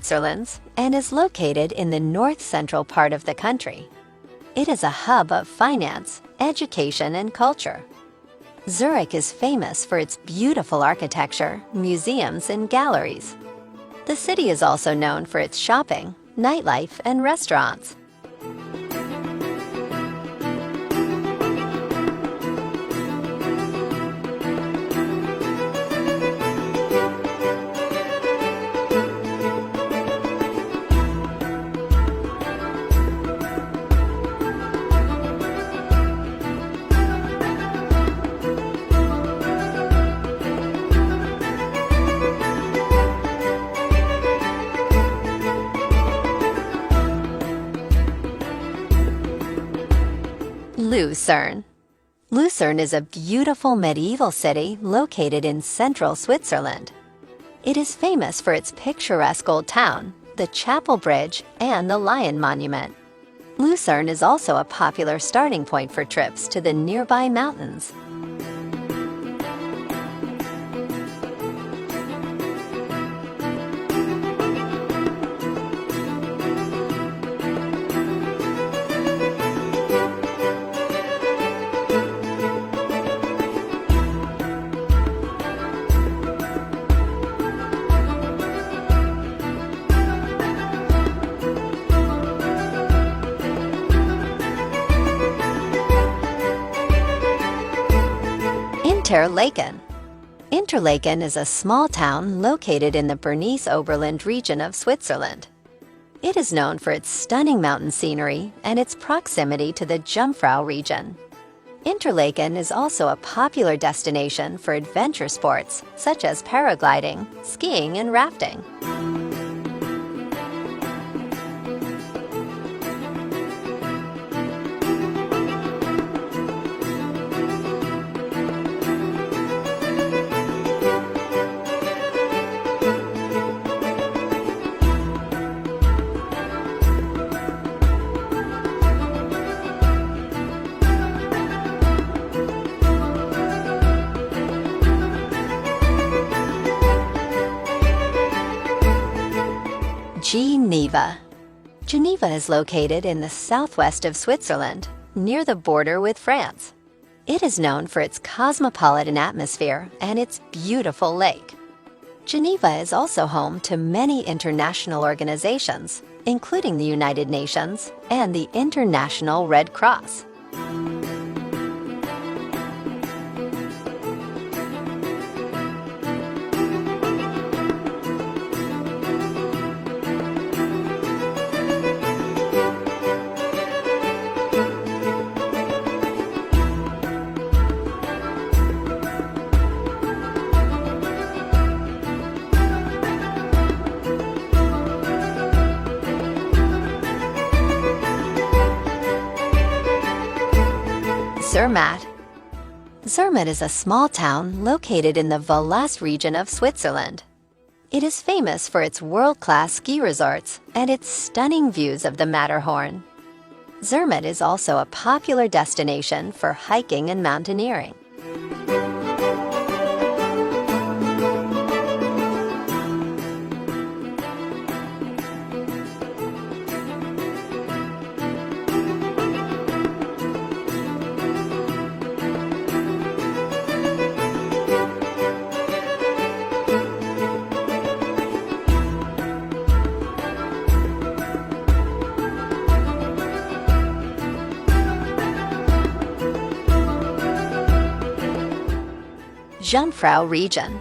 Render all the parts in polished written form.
Switzerland and is located in the north-central part of the country. It is a hub of finance, education, and culture. Zurich is famous for its beautiful architecture, museums, and galleries. The city is also known for its shopping, nightlife, and restaurants. Lucerne. Lucerne is a beautiful medieval city located in central Switzerland. It is famous for its picturesque old town, the Chapel Bridge, and the Lion Monument. Lucerne is also a popular starting point for trips to the nearby mountains. Interlaken. Interlaken is a small town located in the Bernese Oberland region of Switzerland. It is known for its stunning mountain scenery and its proximity to the Jungfrau Region. Interlaken is also a popular destination for adventure sports such as paragliding, skiing, and rafting. Geneva. Geneva is located in the southwest of Switzerland, near the border with France. It is known for its cosmopolitan atmosphere and its beautiful lake. Geneva is also home to many international organizations, including the United Nations and the International Red Cross. Zermatt. Zermatt is a small town located in the Valais region of Switzerland. It is famous for its world-class ski resorts and its stunning views of the Matterhorn. Zermatt is also a popular destination for hiking and mountaineering. Jungfrau Region.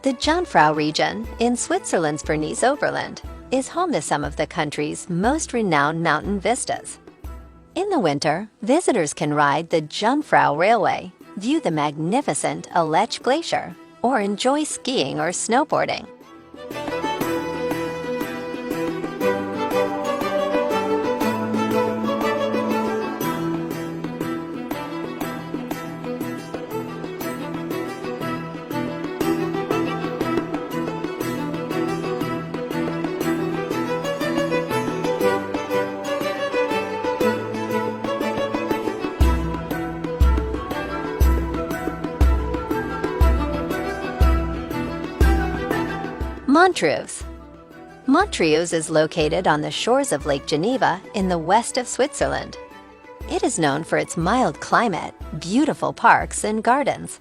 The Jungfrau Region in Switzerland's Bernese Oberland is home to some of the country's most renowned mountain vistas. In the winter, visitors can ride the Jungfrau Railway, view the magnificent Aletsch Glacier, or enjoy skiing or snowboarding. Montrose. Montreuil is located on the shores of Lake Geneva in the west of Switzerland. It is known for its mild climate, beautiful parks, and gardens.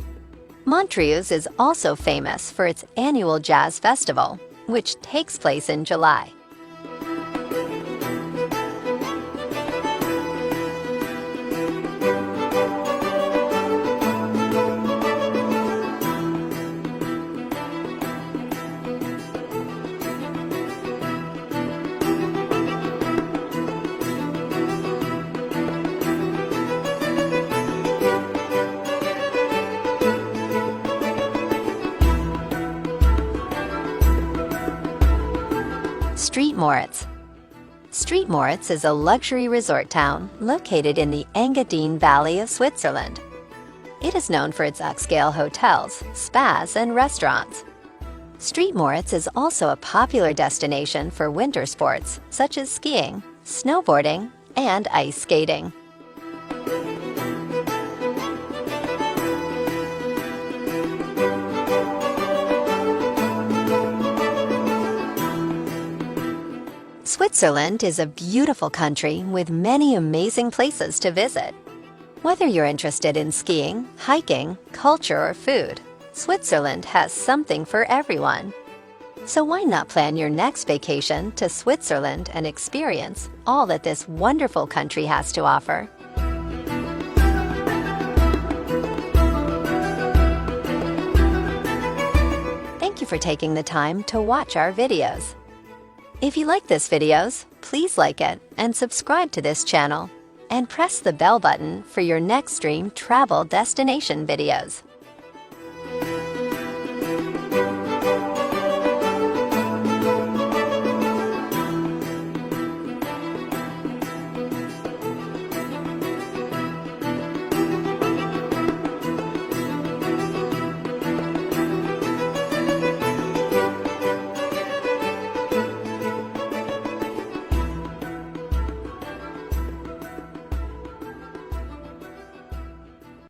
Montreuil is also famous for its annual jazz festival, which takes place in July. St. Moritz. St. Moritz is a luxury resort town located in the Engadine Valley of Switzerland. It is known for its upscale hotels, spas, and restaurants. St. Moritz is also a popular destination for winter sports such as skiing, snowboarding, and ice skating. Switzerland is a beautiful country with many amazing places to visit. Whether you're interested in skiing, hiking, culture, or food, Switzerland has something for everyone. So why not plan your next vacation to Switzerland and experience all that this wonderful country has to offer? Thank you for taking the time to watch our videos. If you like this videos, please like it and subscribe to this channel, and press the bell button for your next dream travel destination videos.